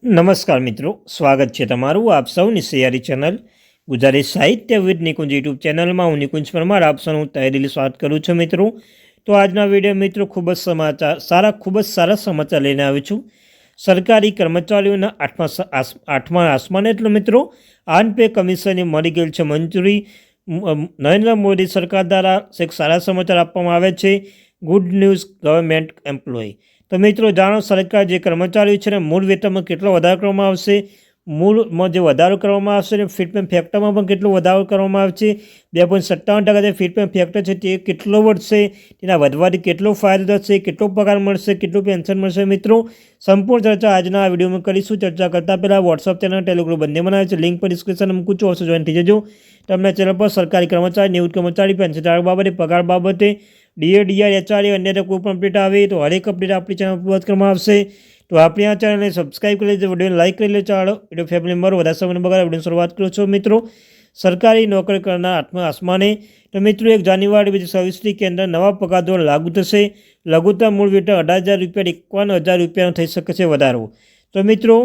નમસ્કાર મિત્રો, સ્વાગત છે તમારું આપ સૌની સૈયારી ચેનલ ગુજરાતી સાહિત્ય વિદ નિકુંજ યુટ્યુબ ચેનલમાં હું નિકુંજ પરમાર આપ સૌનું તહેદિલી સ્વાગત કરું છું મિત્રો। તો આજના વિડીયો મિત્રો ખૂબ જ સારા સમાચાર લઈને આવ્યો છું। સરકારી કર્મચારીઓના આઠમા આસમાન એટલે મિત્રો 8 પે કમિશનની મળી ગયેલ છે મંજૂરી। નરેન્દ્ર મોદી સરકાર દ્વારા એક સારા સમાચાર આપવામાં આવે છે। Good news government employ. તો મિત્રો જાણો, સરકાર જે કર્મચારીઓ છે ને મૂળ વેતનમાં કેટલો વધારો કરવામાં આવશે, મૂળમાં જે વધારો કરવામાં આવશે ને ફિટમેન્ટ ફેક્ટરમાં પણ કેટલો વધારો કરવામાં આવશે। 2.57% જે ફિટમેન્ટ ફેક્ટર છે તે કેટલો વધશે, તેના વધવાથી કેટલો ફાયદો થશે, કેટલો પગાર મળશે, કેટલું પેન્શન મળશે મિત્રો, સંપૂર્ણ ચર્ચા આજના આ વિડીયોમાં કરીશું। ચર્ચા કરતાં પહેલાં વોટ્સઅપ ચેનલ, ટેલિગ્રામ બંને બનાવે છે, લિંક પર ડિસ્ક્રિપ્શનમાં મૂકું છું, અવશ્ય જોઈન થઈ જજો। તમને ચેનલ પર સરકારી કર્મચારી, નિવૃત્ત કર્મચારી, પેન્શન બાબતે, પગાર બાબતે, ડીએ, ડીઆર, એચઆરએ અન્ય કોઈ પણ અપડેટ આવે તો હરેક અપડેટ આપણી ચેનલ પર કરવામાં આવશે। તો આપણી આ ચેનલને સબસ્ક્રાઈબ કરી લેજો, વિડીયોને લાઈક કરી લેજો। ચાલો વિડીયો ફેમિલી મેમ્બર વધારે સમય બગાડ વિડીયોની શરૂઆત કરો છો મિત્રો। સરકારી નોકરી કરનાર આઠમા આસમાને તો મિત્રો 1 જાન્યુઆરી 2026થી કેન્દ્ર નવા પગાર ધોરણ લાગુ થશે। લઘુત્તમ મૂળ વેતન 18,000 રૂપિયા 51,000 રૂપિયાનો થઈ શકે છે વધારો। તો મિત્રો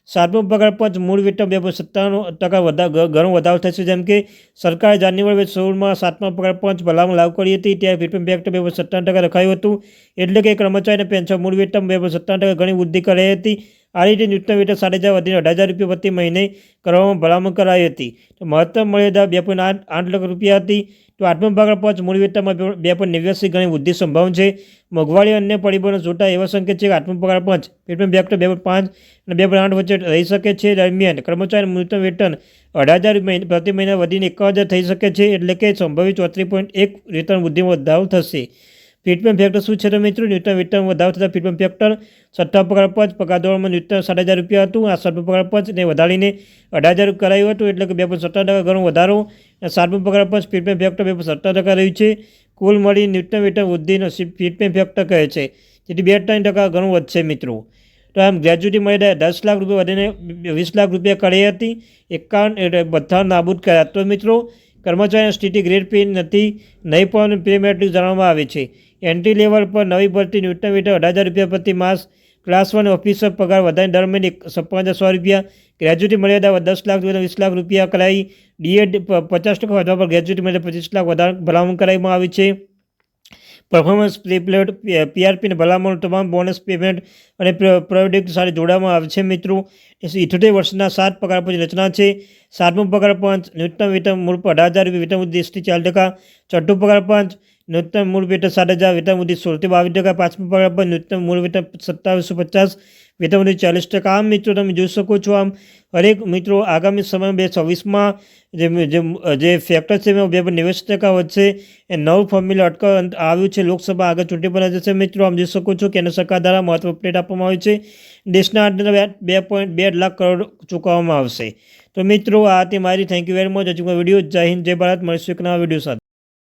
7મો પગાર પંચ મૂળ વેતન 2.97% ઘણો વધારો થશે। જેમ કે સરકારે જાન્યુઆરી 2016માં 7મા પગાર પંચ ભલામણ લાગુ કરી હતી, ત્યારે ફિટમેન્ટ ફેક્ટર 2.57% રખાયું હતું, એટલે કે કર્મચારીને પેન્શન મૂળ વેતન 2.57% ઘણી વૃદ્ધિ કરાઈ હતી। આ રીતે ન્યૂનતમ વેતન 4,000 વધીને 18,000 રૂપિયા પ્રતિ મહિને કરવામાં ભલામણ કરાઈ હતી। તો મહત્તમ મર્યાદા 2.8 લાખ રૂપિયા હતી। તો 8મા પગાર પંચ મૂળ વેતનમાં 2.89 ઘણી વૃદ્ધિ સંભાવના છે। મોંઘવારી અન્ય પરિબળો જોતા એવા સંકેત છે કે 8મા પગાર પંચ ફિટમેન્ટ ફેક્ટર 2.5 અને 2.8 વચ્ચે રહી શકે છે। દરમિયાન કર્મચારીનું ન્યૂનતમ વેતન 18,000 પ્રતિ મહિના વધીને 51,000 થઈ શકે છે, એટલે કે સંભવિત 34.1 વેતન વૃદ્ધિમાં વધારો થશે। ફિટમેન્ટ ફેક્ટર શું છે તો મિત્રો, ન્યૂનતમ વેતન વધારો થતાં ફિટમેન્ટ ફેક્ટર 6મા પગાર પંચ પગાર ધોરણમાં ન્યૂનતમ 7,000 રૂપિયા હતું, આ 7મા પગાર પંચને વધારીને 18,000 કરાયું હતું, એટલે કે 2.57% ઘણો વધારો। 7મા પગાર પંચ ફિટમેન્ટ ફેક્ટર 2.57% રહ્યું છે। કુલ મળી ન્યૂનતમ વેતન વૃદ્ધિનો ફિટમેન્ટ ફેક્ટર કહે છે, જેથી 2.3% ઘણું વધશે મિત્રો। તો આમ ગ્રેજ્યુટી મર્યાદા 10 લાખ રૂપિયા વધીને 20 લાખ રૂપિયા કરી હતી, 51 બધા નાબૂદ કર્યા। તો મિત્રો કર્મચારીની સ્થિતિ ગ્રેડ પે નથી, નહીં પણ પે મેટ્રિક્સ જણાવવામાં આવે છે। એન્ટ્રી લેવલ પર નવી ભરતી ન્યૂનતમ વેતન 18,000 રૂપિયા પ્રતિ માસ, ક્લાસ 1 ઓફિસર પગાર વધારીને દર મહિને 56,100 રૂપિયા, ગ્રેજ્યુટી મર્યાદા 10 લાખ રૂપિયા 20 લાખ રૂપિયા કરાઈ। ડીએ 50% વધવા પર ગ્રેજ્યુટી મર્યાદા 25 લાખ વધારે ભલામણ કરવામાં આવી છે। પરફોર્મન્સ પ્લેટ પીઆરપીને ભલામણ તમામ બોનસ પેમેન્ટ અને પ્રોડક્ટ સાથે જોડવામાં આવે છે મિત્રો। 78 વર્ષના 7 પગાર પંચ રચના છે। 7મો પગાર પંચ ન્યૂનતમ વેતન મૂળ પર 18,000 રૂપિયા વેતન વૃદ્ધિ 10% 4%। 6મું પગાર પંચ ન્યૂનતમ મૂળ વેતન 7,000 વેતન વૃદ્ધિ 16% 5મું પગાર પંચ ન્યૂનતમ મૂળ વેતન 2750 વેતન વૃદ્ધિ 40%। આમ મિત્રો તમે જોઈ શકો છો, આમ હરેક મિત્રો આગામી સમય 2026માં જે ફેક્ટર છે એમાં 2.89% વધશે। એ નવું ફોર્મ્યુલા અટકાવ આવ્યું છે, લોકસભા આગળ ચૂંટણી પર જશે મિત્રો। આમ જોઈ શકો છો કેન્દ્ર સરકાર દ્વારા મહત્વ અપડેટ આપવામાં આવી છે, દેશના 2.2 લાખ કરોડ ચૂકવવામાં આવશે। તો મિત્રો આ હતી મારી, થેન્ક યુ વેરી મચ। હજુ વિડીયો, જય હિન્દ, જય ભારત, મળીશું એક નવા વિડીયો સાથે।